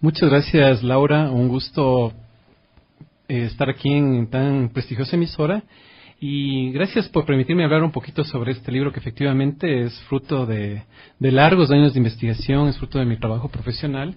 Muchas gracias, Laura. Un gusto estar aquí en tan prestigiosa emisora. Y gracias por permitirme hablar un poquito sobre este libro que efectivamente es fruto de largos años de investigación, es fruto de mi trabajo profesional.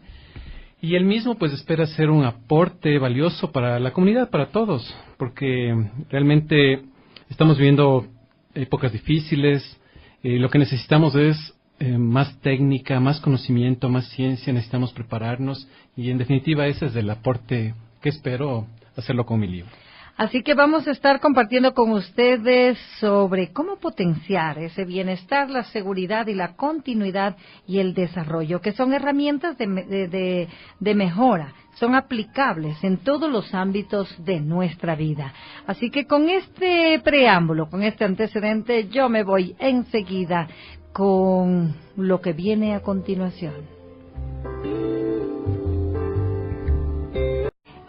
Y él mismo pues espera ser un aporte valioso para la comunidad, para todos, porque realmente estamos viviendo épocas difíciles. Lo que necesitamos es más técnica, más conocimiento, más ciencia, necesitamos prepararnos y en definitiva ese es el aporte que espero hacerlo con mi libro. Así que vamos a estar compartiendo con ustedes sobre cómo potenciar ese bienestar, la seguridad y la continuidad y el desarrollo, que son herramientas de mejora, son aplicables en todos los ámbitos de nuestra vida. Así que con este preámbulo, con este antecedente, yo me voy enseguida con lo que viene a continuación.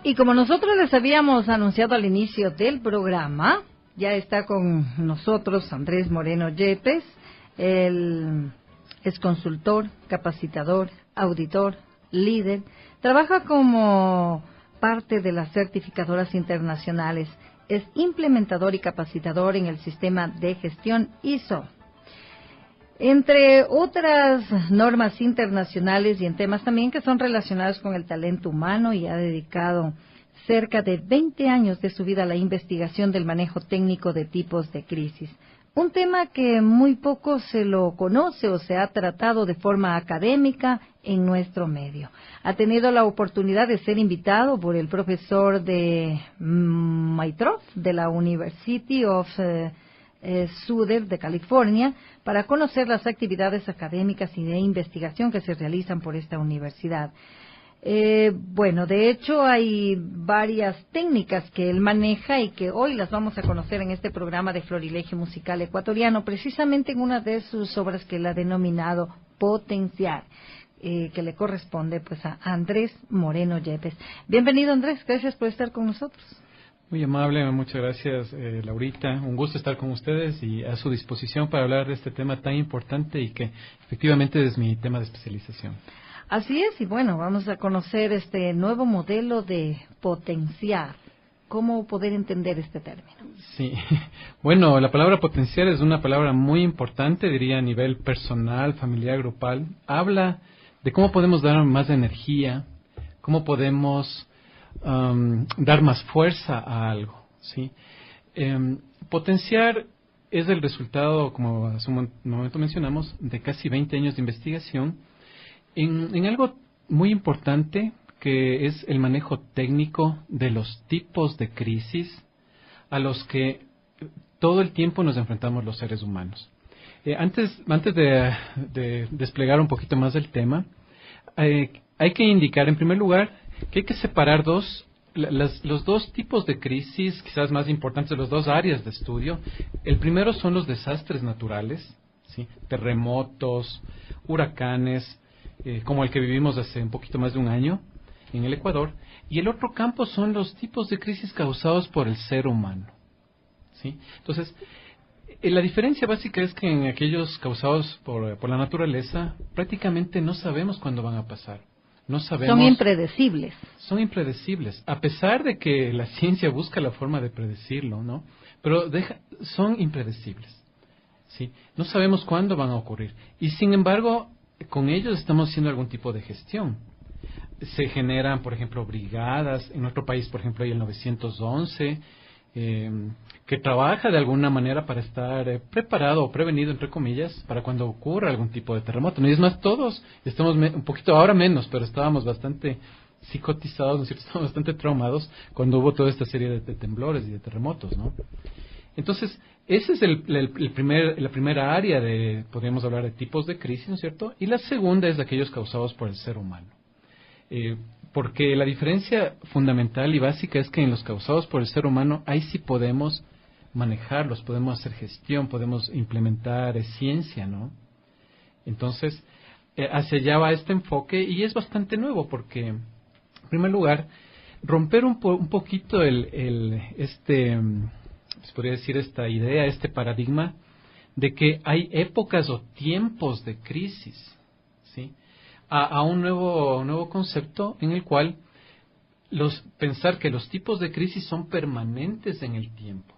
Y como nosotros les habíamos anunciado al inicio del programa, ya está con nosotros Andrés Moreno Yepes. Él es consultor, capacitador, auditor, líder. Trabaja como parte de las certificadoras internacionales. Es implementador y capacitador en el sistema de gestión ISO. Entre otras normas internacionales y en temas también que son relacionados con el talento humano, y ha dedicado cerca de 20 años de su vida a la investigación del manejo técnico de tipos de crisis. Un tema que muy poco se lo conoce o se ha tratado de forma académica en nuestro medio. Ha tenido la oportunidad de ser invitado por el profesor de Maitrov de la University of Southern de California para conocer las actividades académicas y de investigación que se realizan por esta universidad. Bueno, de hecho hay varias técnicas que él maneja y que hoy las vamos a conocer en este programa de Florilegio Musical Ecuatoriano, precisamente en una de sus obras que él ha denominado Potenciar, que le corresponde pues a Andrés Moreno Yepes. Bienvenido, Andrés, gracias por estar con nosotros. Muy amable, muchas gracias, Laurita. Un gusto estar con ustedes y a su disposición para hablar de este tema tan importante y que efectivamente es mi tema de especialización. Así es, y bueno, vamos a conocer este nuevo modelo de potenciar. ¿Cómo poder entender este término? Sí, bueno, la palabra potenciar es una palabra muy importante, diría a nivel personal, familiar, grupal. Habla de cómo podemos dar más energía, cómo podemos dar más fuerza a algo, ¿sí? Potenciar es el resultado, como hace un momento mencionamos, de casi 20 años de investigación en algo muy importante que es el manejo técnico de los tipos de crisis a los que todo el tiempo nos enfrentamos los seres humanos. Antes de desplegar un poquito más del tema, hay que indicar en primer lugar que hay que separar los dos tipos de crisis quizás más importantes, los dos áreas de estudio. El primero son los desastres naturales, ¿sí? Terremotos, huracanes, como el que vivimos hace un poquito más de un año en el Ecuador, y el otro campo son los tipos de crisis causados por el ser humano, ¿sí? Entonces, la diferencia básica es que en aquellos causados por la naturaleza prácticamente no sabemos cuándo van a pasar. No sabemos. Son impredecibles. Son impredecibles, a pesar de que la ciencia busca la forma de predecirlo, ¿no? Pero son impredecibles, ¿sí? No sabemos cuándo van a ocurrir. Y sin embargo, con ellos estamos haciendo algún tipo de gestión. Se generan, por ejemplo, brigadas. En nuestro país, por ejemplo, hay el 911, que trabaja de alguna manera para estar preparado o prevenido, entre comillas, para cuando ocurra algún tipo de terremoto. Y es más, todos estamos un poquito, ahora menos, pero estábamos bastante psicotizados, ¿no es cierto? Estábamos bastante traumados cuando hubo toda esta serie de temblores y de terremotos, ¿no? Entonces, esa es la primera área podríamos hablar de tipos de crisis, ¿no es cierto? Y la segunda es de aquellos causados por el ser humano. Porque la diferencia fundamental y básica es que en los causados por el ser humano, ahí sí podemos manejarlos, podemos hacer gestión, podemos implementar ciencia, ¿no? Entonces, hacia allá va este enfoque y es bastante nuevo porque, en primer lugar, romper un poquito se podría decir esta idea, este paradigma de que hay épocas o tiempos de crisis, ¿sí? a un nuevo concepto en el cual pensar que los tipos de crisis son permanentes en el tiempo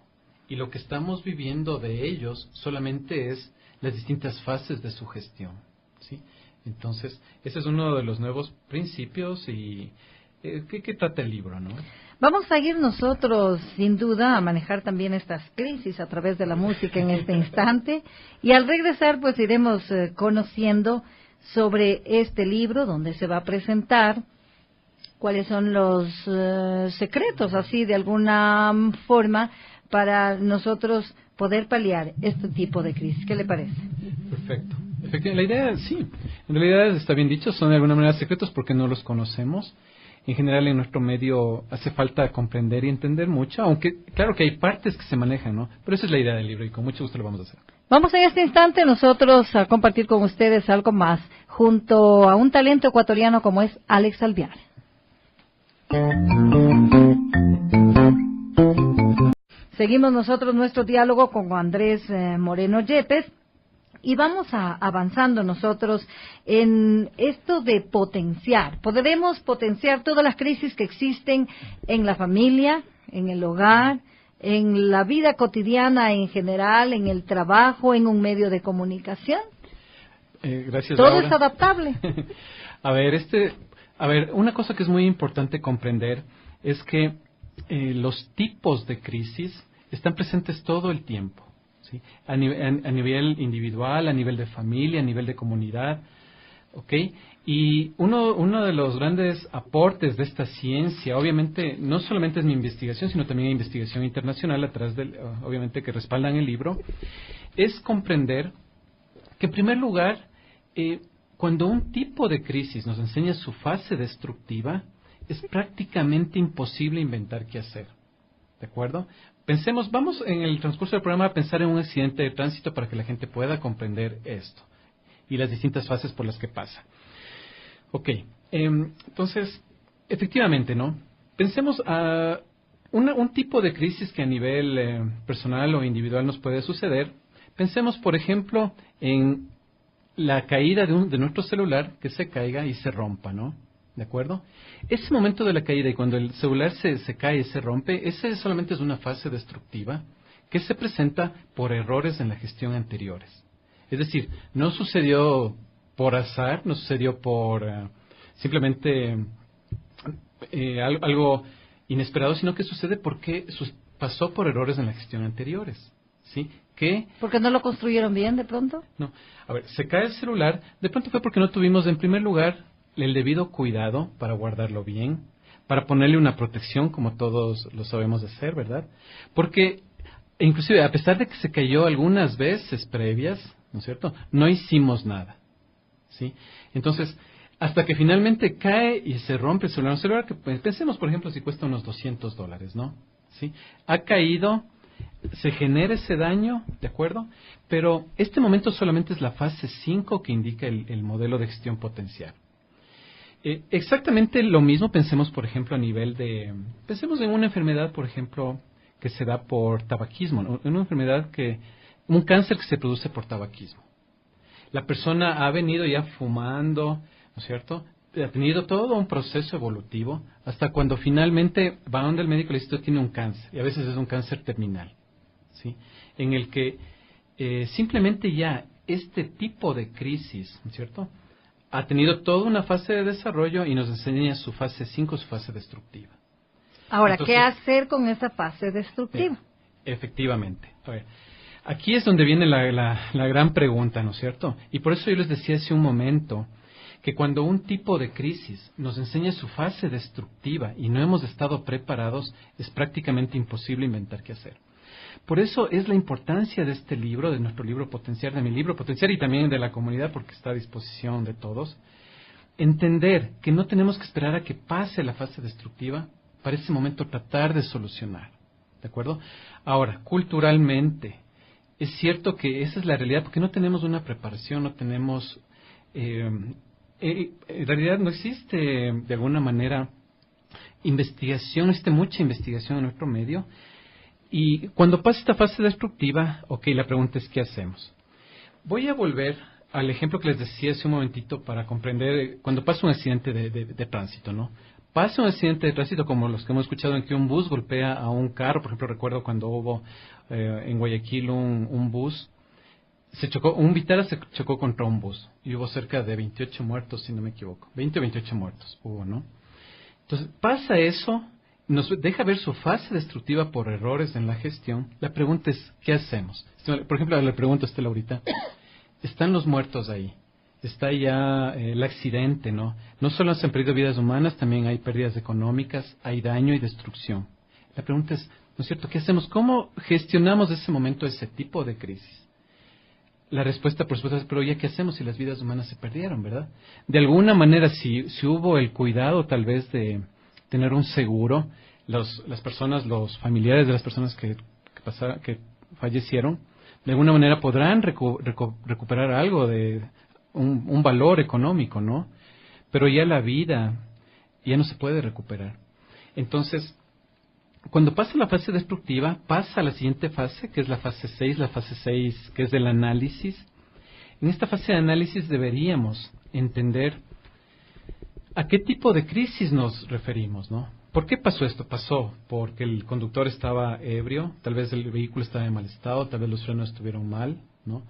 y lo que estamos viviendo de ellos solamente es las distintas fases de su gestión, ¿sí? Entonces, ese es uno de los nuevos principios y que trata el libro, ¿no? Vamos a ir nosotros, sin duda, a manejar también estas crisis a través de la música en este instante. Y al regresar, pues iremos conociendo sobre este libro, donde se va a presentar cuáles son los secretos, así de alguna forma, para nosotros poder paliar este tipo de crisis. ¿Qué le parece? Perfecto. Efectivamente, la idea, sí, en realidad está bien dicho, son de alguna manera secretos porque no los conocemos. En general en nuestro medio hace falta comprender y entender mucho, aunque claro que hay partes que se manejan, ¿no? Pero esa es la idea del libro y con mucho gusto lo vamos a hacer. Vamos en este instante nosotros a compartir con ustedes algo más, junto a un talento ecuatoriano como es Alex Alvear. Seguimos nosotros nuestro diálogo con Andrés Moreno Yepes. Y vamos avanzando nosotros en esto de potenciar. Podremos potenciar todas las crisis que existen en la familia, en el hogar, en la vida cotidiana en general, en el trabajo, en un medio de comunicación. Gracias, Todo Laura. es adaptable. A ver, una cosa que es muy importante comprender es que los tipos de crisis están presentes todo el tiempo. ¿Sí? A nivel individual, a nivel de familia, a nivel de comunidad, ¿ok? Y uno de los grandes aportes de esta ciencia, obviamente, no solamente es mi investigación, sino también hay investigación internacional atrás obviamente, que respaldan el libro, es comprender que, en primer lugar, cuando un tipo de crisis nos enseña su fase destructiva, es prácticamente imposible inventar qué hacer. ¿De acuerdo? Pensemos, vamos en el transcurso del programa a pensar en un accidente de tránsito para que la gente pueda comprender esto y las distintas fases por las que pasa. Ok, entonces, efectivamente, ¿no? Pensemos a un tipo de crisis que a nivel personal o individual nos puede suceder. Pensemos, por ejemplo, en la caída de nuestro celular, que se caiga y se rompa, ¿no? ¿De acuerdo? Ese momento de la caída y cuando el celular se cae y se rompe, ese solamente es una fase destructiva que se presenta por errores en la gestión anteriores. Es decir, no sucedió por azar, no sucedió por simplemente algo inesperado, sino que sucede porque pasó por errores en la gestión anteriores. ¿Sí? ¿Porque no lo construyeron bien de pronto? No. A ver, se cae el celular, de pronto fue porque no tuvimos, en primer lugar, el debido cuidado para guardarlo bien, para ponerle una protección como todos lo sabemos hacer, ¿verdad? Porque inclusive a pesar de que se cayó algunas veces previas, ¿no es cierto? No hicimos nada, ¿sí? Entonces, hasta que finalmente cae y se rompe el celular que pensemos, por ejemplo, si cuesta unos $200, ¿no? ¿Sí? Ha caído, se genera ese daño, ¿de acuerdo? Pero este momento solamente es la fase 5 que indica el modelo de gestión potencial. Exactamente lo mismo pensemos, por ejemplo, pensemos en una enfermedad, por ejemplo, que se da por tabaquismo, ¿no? Un cáncer que se produce por tabaquismo. La persona ha venido ya fumando, ¿no es cierto? Ha tenido todo un proceso evolutivo hasta cuando finalmente va donde el médico y le dice, tiene un cáncer, y a veces es un cáncer terminal, ¿sí? En el que simplemente ya este tipo de crisis, ¿no es cierto?, ha tenido toda una fase de desarrollo y nos enseña su fase 5, su fase destructiva. Ahora, entonces, ¿qué hacer con esa fase destructiva? Efectivamente. A ver, aquí es donde viene la gran pregunta, ¿no es cierto? Y por eso yo les decía hace un momento que cuando un tipo de crisis nos enseña su fase destructiva y no hemos estado preparados, es prácticamente imposible inventar qué hacer. Por eso es la importancia de este libro, de nuestro libro Potenciar, de mi libro Potenciar y también de la comunidad porque está a disposición de todos. Entender que no tenemos que esperar a que pase la fase destructiva para ese momento tratar de solucionar. ¿De acuerdo? Ahora, culturalmente, es cierto que esa es la realidad porque no tenemos una preparación, no tenemos... en realidad no existe de alguna manera investigación, existe mucha investigación en nuestro medio. Y cuando pasa esta fase destructiva, ok, la pregunta es ¿qué hacemos? Voy a volver al ejemplo que les decía hace un momentito para comprender, cuando pasa un accidente de tránsito, ¿no? Pasa un accidente de tránsito como los que hemos escuchado en que un bus golpea a un carro. Por ejemplo, recuerdo cuando hubo en Guayaquil un bus, un Vitara se chocó contra un bus y hubo cerca de 28 muertos, si no me equivoco. 20 o 28 muertos hubo, ¿no? Entonces, pasa eso, nos deja ver su fase destructiva por errores en la gestión. La pregunta es, ¿qué hacemos? Por ejemplo, le pregunto a Estela ahorita, están los muertos ahí, está ya el accidente, ¿no? No solo se han perdido vidas humanas, también hay pérdidas económicas, hay daño y destrucción. La pregunta es, ¿no es cierto? ¿Qué hacemos? ¿Cómo gestionamos ese momento, ese tipo de crisis? La respuesta, por supuesto, es, pero ya qué hacemos si las vidas humanas se perdieron, ¿verdad? De alguna manera, si hubo el cuidado tal vez de tener un seguro, las personas, los familiares de las personas que fallecieron, de alguna manera podrán recuperar algo de un valor económico, ¿no? Pero ya la vida ya no se puede recuperar. Entonces, cuando pasa la fase destructiva, pasa a la siguiente fase, que es la fase 6, que es del análisis. En esta fase de análisis deberíamos entender a qué tipo de crisis nos referimos, ¿no? ¿Por qué pasó esto? Pasó porque el conductor estaba ebrio, tal vez el vehículo estaba en mal estado, tal vez los frenos estuvieron mal, ¿no?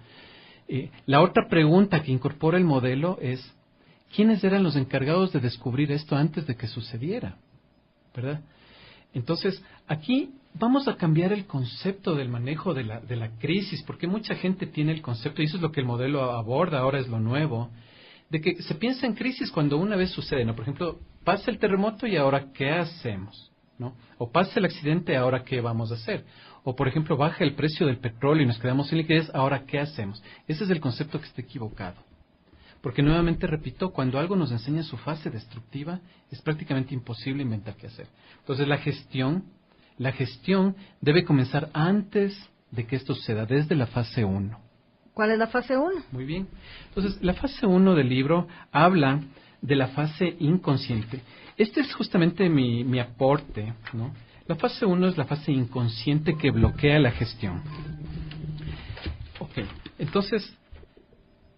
La otra pregunta que incorpora el modelo es, ¿quiénes eran los encargados de descubrir esto antes de que sucediera? ¿Verdad? Entonces, aquí vamos a cambiar el concepto del manejo de la crisis, porque mucha gente tiene el concepto, y eso es lo que el modelo aborda, ahora es lo nuevo, de que se piensa en crisis cuando una vez sucede, ¿no? Por ejemplo, pasa el terremoto y ahora ¿qué hacemos? ¿No? O pasa el accidente, ahora ¿qué vamos a hacer? O, por ejemplo, baja el precio del petróleo y nos quedamos sin liquidez, ahora ¿qué hacemos? Ese es el concepto que está equivocado. Porque nuevamente repito, cuando algo nos enseña su fase destructiva, es prácticamente imposible inventar qué hacer. Entonces la gestión debe comenzar antes de que esto suceda, desde la fase 1. ¿Cuál es la fase 1? Muy bien. Entonces, la fase 1 del libro habla de la fase inconsciente. Este es justamente mi aporte, ¿no? La fase 1 es la fase inconsciente que bloquea la gestión. Ok, entonces,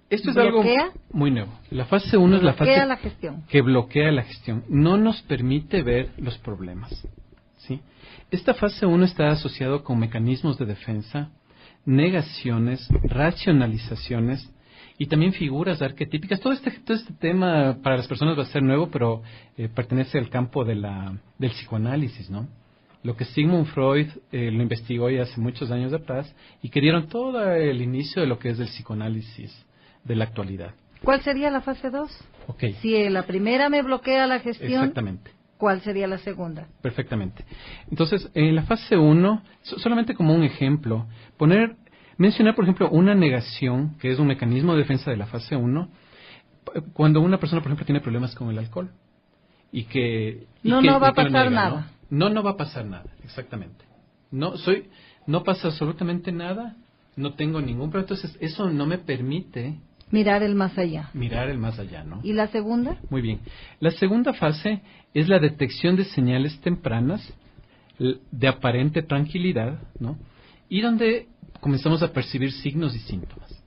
esto es algo muy nuevo. La fase 1 es la fase que bloquea la gestión. No nos permite ver los problemas, ¿sí? Esta fase 1 está asociado con mecanismos de defensa, negaciones, racionalizaciones y también figuras arquetípicas. Todo este tema para las personas va a ser nuevo, pero pertenece al campo del psicoanálisis, ¿no? Lo que Sigmund Freud lo investigó ya hace muchos años atrás y que dieron todo el inicio de lo que es el psicoanálisis de la actualidad. ¿Cuál sería la fase 2? Okay. Si la primera me bloquea la gestión, exactamente. ¿Cuál sería la segunda? Perfectamente. Entonces, en la fase 1, solamente como un ejemplo, mencionar, por ejemplo, una negación, que es un mecanismo de defensa de la fase 1, cuando una persona, por ejemplo, tiene problemas con el alcohol. No va a pasar nada. No va a pasar nada, exactamente. No pasa absolutamente nada, no tengo ningún problema. Entonces, eso no me permite mirar el más allá. ¿No? ¿Y la segunda? Muy bien. La segunda fase es la detección de señales tempranas de aparente tranquilidad, ¿no? Y donde comenzamos a percibir signos y síntomas.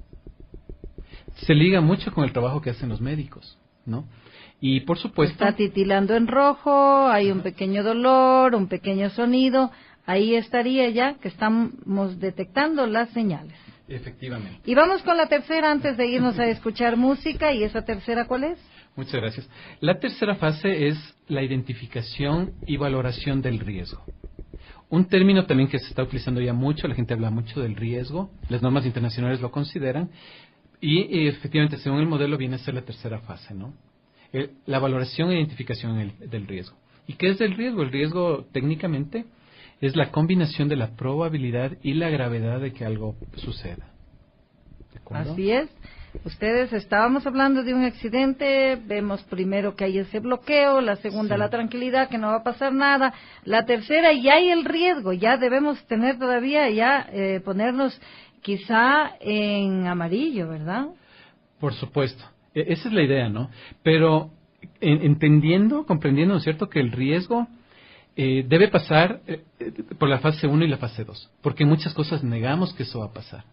Se liga mucho con el trabajo que hacen los médicos, ¿no? Y por supuesto... Está titilando en rojo, hay un pequeño dolor, un pequeño sonido. Ahí estaría ya que estamos detectando las señales. Efectivamente. Y vamos con la tercera antes de irnos a escuchar música. ¿Y esa tercera cuál es? Muchas gracias. La tercera fase es la identificación y valoración del riesgo. Un término también que se está utilizando ya mucho, la gente habla mucho del riesgo, las normas internacionales lo consideran, y efectivamente, según el modelo, viene a ser la tercera fase, ¿no? La valoración e identificación del riesgo. ¿Y qué es el riesgo? El riesgo, técnicamente, es la combinación de la probabilidad y la gravedad de que algo suceda. ¿De acuerdo? Así es. Estábamos hablando de un accidente, vemos primero que hay ese bloqueo, la segunda la tranquilidad, que no va a pasar nada, la tercera ya hay el riesgo, ya debemos tener todavía, ponernos quizá en amarillo, ¿verdad? Por supuesto, esa es la idea, ¿no? Pero comprendiendo, ¿no es cierto?, que el riesgo debe pasar por la fase 1 y la fase 2, porque muchas cosas negamos que eso va a pasar,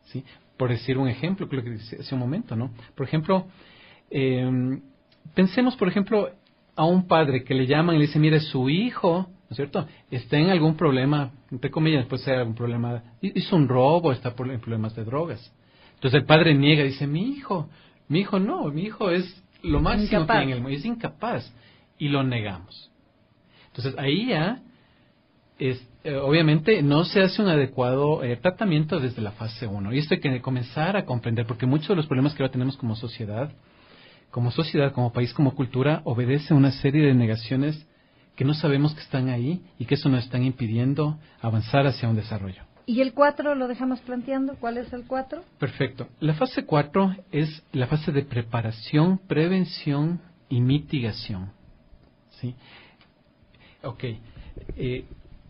¿sí? Por decir un ejemplo, que lo que decía hace un momento, ¿no? Por ejemplo, pensemos, por ejemplo, a un padre que le llaman y le dice, mire, su hijo, ¿no es cierto?, está en algún problema, entre comillas, puede ser algún problema, hizo un robo, está en problemas de drogas. Entonces el padre niega, dice, mi hijo no, mi hijo es lo máximo Incapaz. que hay en el mundo, es incapaz, y lo negamos. Entonces ahí ya, obviamente, no se hace un adecuado tratamiento desde la fase 1, y esto hay que comenzar a comprender, porque muchos de los problemas que ahora tenemos como sociedad, como país, como cultura, obedece a una serie de negaciones que no sabemos que están ahí y que eso nos están impidiendo avanzar hacia un desarrollo. ¿Y el 4 lo dejamos planteando? ¿Cuál es el 4? Perfecto. La fase 4 es la fase de preparación, prevención y mitigación. ¿Sí? Ok.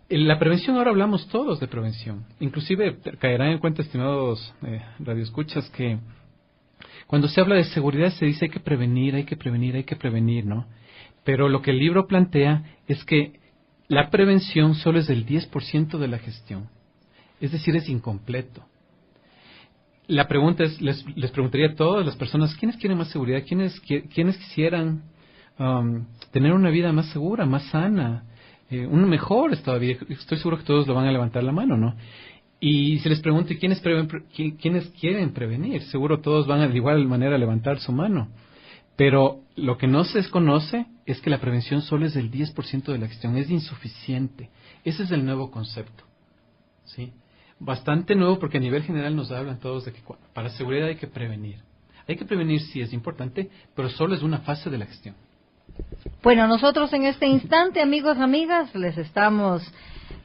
La prevención, ahora hablamos todos de prevención. Inclusive caerán en cuenta, estimados radioescuchas, que cuando se habla de seguridad se dice hay que prevenir, ¿no? Pero lo que el libro plantea es que la prevención solo es del 10% de la gestión. Es decir, es incompleto. La pregunta es, les preguntaría a todas las personas, ¿quiénes quieren más seguridad? ¿Quiénes quisieran tener una vida más segura, más sana, un mejor estado de vida? Estoy seguro que todos lo van a levantar la mano, ¿no? Y si les pregunto, ¿quiénes quieren prevenir? Seguro todos van de igual manera a levantar su mano. Pero lo que no se desconoce es que la prevención solo es del 10% de la gestión, es insuficiente. Ese es el nuevo concepto, ¿sí? Bastante nuevo, porque a nivel general nos hablan todos de que para seguridad hay que prevenir. Hay que prevenir, sí, es importante, pero solo es una fase de la gestión. Bueno, nosotros en este instante, amigos, amigas, les estamos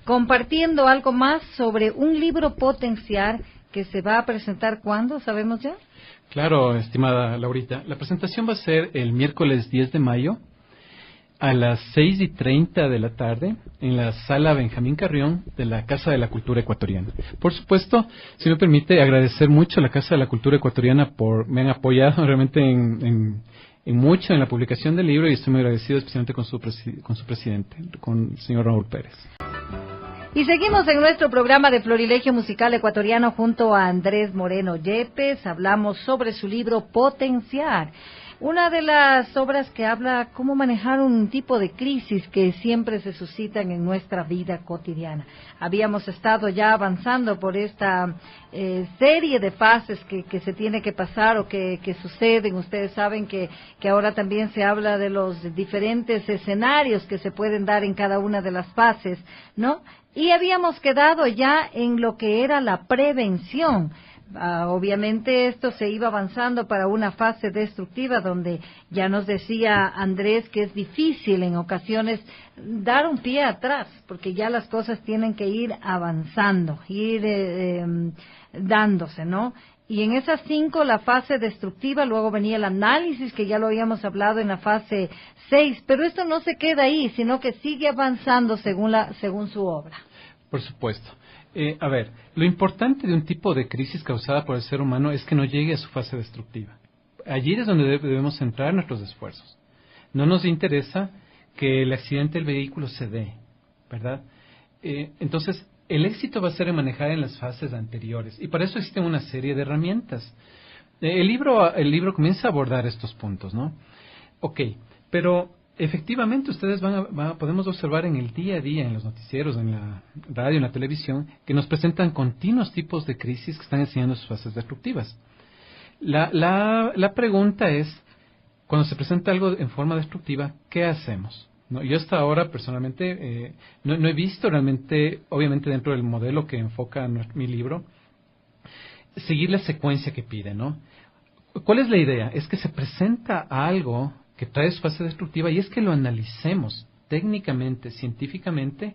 compartiendo algo más sobre un libro Potenciar que se va a presentar. ¿Cuándo? ¿Sabemos ya? Claro, estimada Laurita. La presentación va a ser el miércoles 10 de mayo a las 6:30 de la tarde en la sala Benjamín Carrión de la Casa de la Cultura Ecuatoriana. Por supuesto, si me permite, agradecer mucho a la Casa de la Cultura Ecuatoriana me han apoyado realmente en mucho en la publicación del libro, y estoy muy agradecido especialmente con su presidente, con el señor Raúl Pérez. Y seguimos en nuestro programa de Florilegio Musical Ecuatoriano junto a Andrés Moreno Yepes. Hablamos sobre su libro Potenciar, una de las obras que habla cómo manejar un tipo de crisis que siempre se suscitan en nuestra vida cotidiana. Habíamos estado ya avanzando por esta serie de fases que se tiene que pasar o que suceden. Ustedes saben que ahora también se habla de los diferentes escenarios que se pueden dar en cada una de las fases, ¿no? Y habíamos quedado ya en lo que era la prevención. Obviamente esto se iba avanzando para una fase destructiva donde ya nos decía Andrés que es difícil en ocasiones dar un pie atrás, porque ya las cosas tienen que ir avanzando, ir dándose, ¿no? Y en esas 5, la fase destructiva, luego venía el análisis, que ya lo habíamos hablado en la fase 6, pero esto no se queda ahí, sino que sigue avanzando según su obra. Por supuesto. A ver, lo importante de un tipo de crisis causada por el ser humano es que no llegue a su fase destructiva. Allí es donde debemos centrar nuestros esfuerzos. No nos interesa que el accidente del vehículo se dé, ¿verdad? Entonces, el éxito va a ser en manejar en las fases anteriores, y para eso existen una serie de herramientas. El libro comienza a abordar estos puntos, ¿no? Ok, pero efectivamente ustedes podemos observar en el día a día, en los noticieros, en la radio, en la televisión, que nos presentan continuos tipos de crisis que están enseñando sus fases destructivas. La pregunta es, cuando se presenta algo en forma destructiva, ¿qué hacemos? ¿No? Yo hasta ahora personalmente no he visto realmente, obviamente dentro del modelo que enfoca mi libro, seguir la secuencia que pide, ¿no? ¿Cuál es la idea? Es que se presenta algo que trae su fase destructiva y es que lo analicemos técnicamente, científicamente,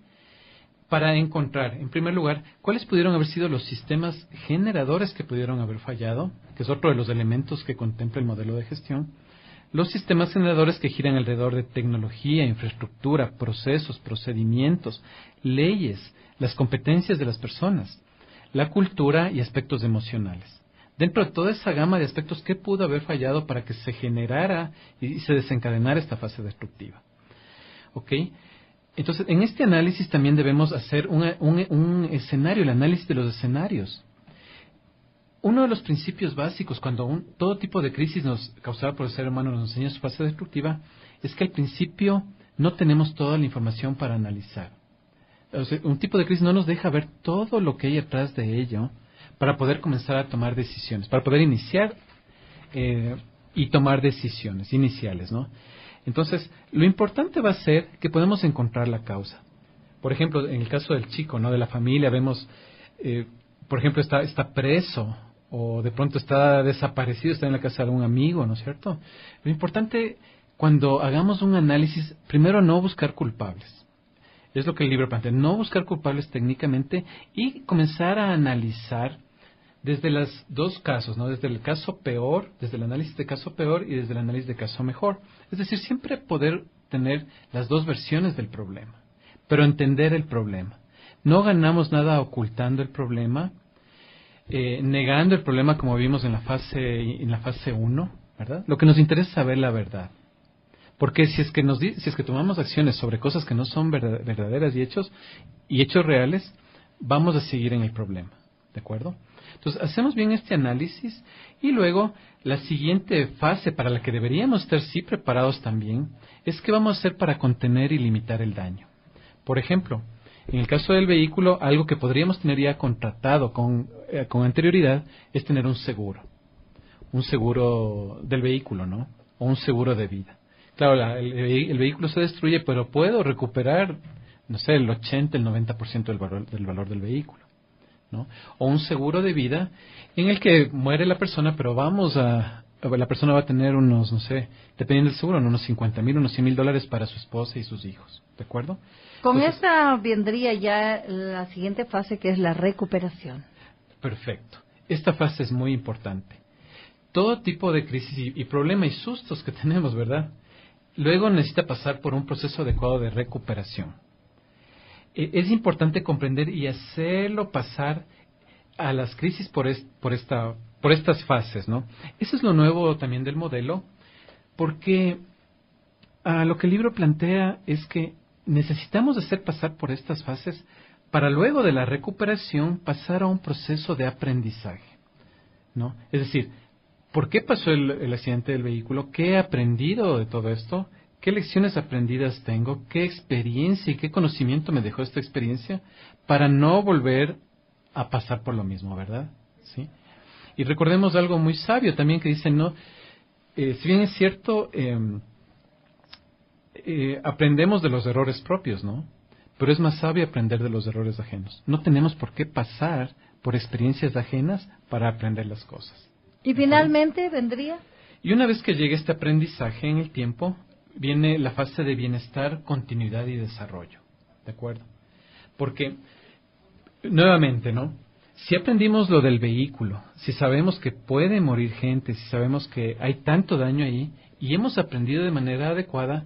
para encontrar, en primer lugar, cuáles pudieron haber sido los sistemas generadores que pudieron haber fallado, que es otro de los elementos que contempla el modelo de gestión, los sistemas generadores que giran alrededor de tecnología, infraestructura, procesos, procedimientos, leyes, las competencias de las personas, la cultura y aspectos emocionales. Dentro de toda esa gama de aspectos, ¿qué pudo haber fallado para que se generara y se desencadenara esta fase destructiva? ¿Ok? Entonces, en este análisis también debemos hacer un escenario, el análisis de los escenarios. uno de los principios básicos cuando todo tipo de crisis causada por el ser humano nos enseña su fase destructiva es que al principio no tenemos toda la información para analizar. O sea, un tipo de crisis no nos deja ver todo lo que hay detrás de ello para poder comenzar a tomar decisiones, para poder iniciar y tomar decisiones iniciales, ¿no? Entonces, lo importante va a ser que podamos encontrar la causa. Por ejemplo, en el caso del chico, ¿no? De la familia, vemos, por ejemplo, está preso o de pronto está desaparecido, está en la casa de un amigo, ¿no es cierto? Lo importante, cuando hagamos un análisis, primero no buscar culpables. Es lo que el libro plantea, no buscar culpables técnicamente y comenzar a analizar desde los dos casos, ¿no? Desde el caso peor, desde el análisis de caso peor y desde el análisis de caso mejor. Es decir, siempre poder tener las dos versiones del problema, pero entender el problema. No ganamos nada ocultando el problema, negando el problema como vimos en la fase 1, ¿verdad? Lo que nos interesa es saber la verdad. Porque si es que tomamos acciones sobre cosas que no son verdaderas y hechos reales, vamos a seguir en el problema, ¿de acuerdo? Entonces, hacemos bien este análisis y luego la siguiente fase para la que deberíamos estar sí preparados también es qué vamos a hacer para contener y limitar el daño. Por ejemplo, en el caso del vehículo, algo que podríamos tener ya contratado con anterioridad es tener un seguro del vehículo, ¿no? O un seguro de vida. Claro, el vehículo se destruye, pero puedo recuperar, no sé, el 80, el 90% del valor del vehículo, ¿no? O un seguro de vida en el que muere la persona, pero la persona va a tener unos, no sé, dependiendo del seguro, unos 50,000, unos 100,000 dólares para su esposa y sus hijos, ¿de acuerdo? Con esta vendría ya la siguiente fase, que es la recuperación. Perfecto. Esta fase es muy importante. Todo tipo de crisis y problema y sustos que tenemos, ¿verdad? Luego necesita pasar por un proceso adecuado de recuperación. Es importante comprender y hacerlo pasar a las crisis por estas fases, ¿no? Eso es lo nuevo también del modelo, porque lo que el libro plantea es que necesitamos hacer pasar por estas fases para luego de la recuperación pasar a un proceso de aprendizaje, ¿no? Es decir, ¿por qué pasó el accidente del vehículo? ¿Qué he aprendido de todo esto? ¿Qué lecciones aprendidas tengo? ¿Qué experiencia y qué conocimiento me dejó esta experiencia para no volver a pasar por lo mismo, ¿verdad? ¿Sí? Y recordemos algo muy sabio también que dice, no, si bien es cierto, aprendemos de los errores propios, ¿no? Pero es más sabio aprender de los errores ajenos. No tenemos por qué pasar por experiencias ajenas para aprender las cosas. ¿Y finalmente vendría? Y una vez que llegue este aprendizaje en el tiempo, viene la fase de bienestar, continuidad y desarrollo. ¿De acuerdo? Porque, nuevamente, ¿no? Si aprendimos lo del vehículo, si sabemos que puede morir gente, si sabemos que hay tanto daño ahí, y hemos aprendido de manera adecuada,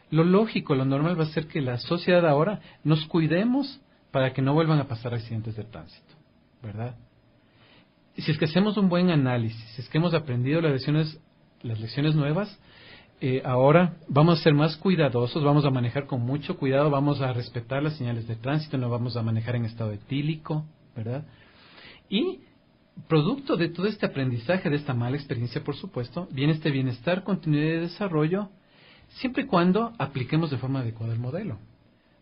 lo lógico, lo normal va a ser que la sociedad ahora nos cuidemos para que no vuelvan a pasar accidentes de tránsito, ¿verdad? Si es que hacemos un buen análisis, si es que hemos aprendido las lecciones nuevas, ahora vamos a ser más cuidadosos, vamos a manejar con mucho cuidado, vamos a respetar las señales de tránsito, no vamos a manejar en estado etílico, ¿verdad? Y producto de todo este aprendizaje, de esta mala experiencia, por supuesto, viene este bienestar, continuidad y desarrollo, siempre y cuando apliquemos de forma adecuada el modelo.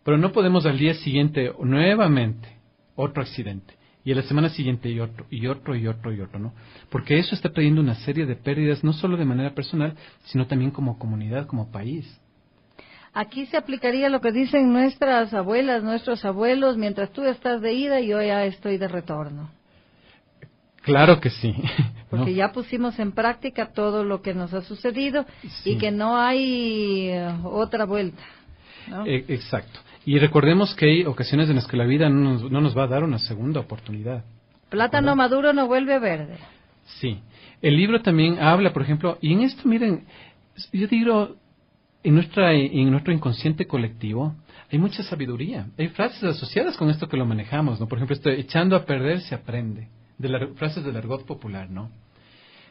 Pero no podemos al día siguiente nuevamente otro accidente. Y a la semana siguiente y otro, ¿no? Porque eso está trayendo una serie de pérdidas, no solo de manera personal, sino también como comunidad, como país. Aquí se aplicaría lo que dicen nuestras abuelas, nuestros abuelos, mientras tú estás de ida, yo ya estoy de retorno. Claro que sí. Porque ¿no? ya pusimos en práctica todo lo que nos ha sucedido Sí. y que no hay otra vuelta, ¿no? Exacto. Y recordemos que hay ocasiones en las que la vida no nos va a dar una segunda oportunidad. Plátano maduro no vuelve verde. Sí. El libro también habla, por ejemplo, y en esto, miren, yo digo, en nuestro inconsciente colectivo hay mucha sabiduría. Hay frases asociadas con esto que lo manejamos, ¿no? Por ejemplo, echando a perder se aprende. Frases del argot popular, ¿no?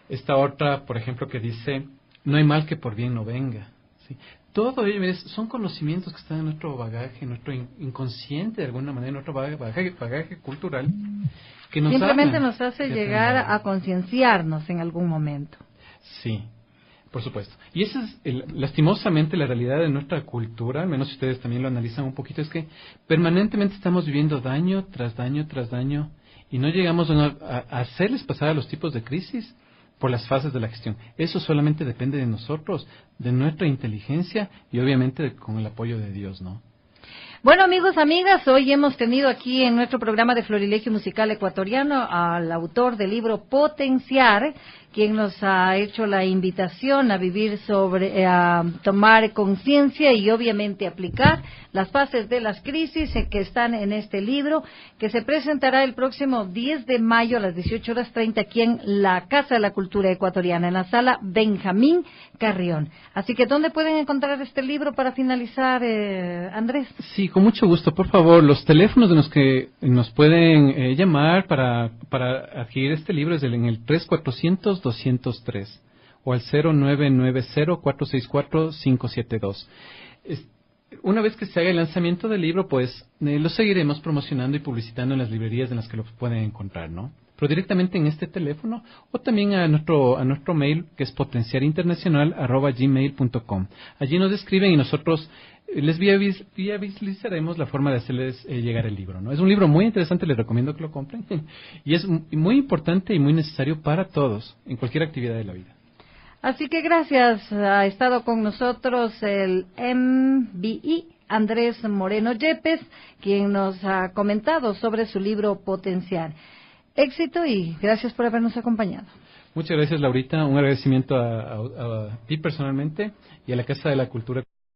Esta otra, por ejemplo, que dice, no hay mal que por bien no venga, Sí. Todo ello son conocimientos que están en nuestro bagaje, en nuestro inconsciente de alguna manera, en nuestro bagaje cultural, que nos simplemente hablan nos hace de llegar aprender. a concienciarnos en algún momento. Sí, por supuesto. Y esa es, lastimosamente, la realidad de nuestra cultura, al menos si ustedes también lo analizan un poquito, es que permanentemente estamos viviendo daño tras daño tras daño y no llegamos a hacerles pasar a los tipos de crisis por las fases de la gestión. Eso solamente depende de nosotros, de nuestra inteligencia y obviamente con el apoyo de Dios, ¿no? Bueno, amigos, amigas, hoy hemos tenido aquí en nuestro programa de Florilegio Musical Ecuatoriano al autor del libro Potenciar, quien nos ha hecho la invitación a vivir a tomar conciencia y obviamente aplicar las fases de las crisis que están en este libro, que se presentará el próximo 10 de mayo a las 18:30 aquí en la Casa de la Cultura Ecuatoriana, en la sala Benjamín Carrión. Así que, ¿dónde pueden encontrar este libro para finalizar, Andrés? Sí, con mucho gusto. Por favor, los teléfonos de los que nos pueden llamar para adquirir este libro es en el 3400-203 o al 0990-464-572. Una vez que se haga el lanzamiento del libro, pues lo seguiremos promocionando y publicitando en las librerías en las que lo pueden encontrar, ¿no? Pero directamente en este teléfono o también a nuestro mail, que es potenciarinternacional@gmail.com. Allí nos escriben y nosotros les visualizaremos la forma de hacerles llegar el libro, ¿no? Es un libro muy interesante, les recomiendo que lo compren y es muy importante y muy necesario para todos en cualquier actividad de la vida. Así que gracias, ha estado con nosotros el MBI Andrés Moreno Yepes, quien nos ha comentado sobre su libro Potenciar. Éxito y gracias por habernos acompañado. Muchas gracias, Laurita. Un agradecimiento a ti personalmente y a la Casa de la Cultura.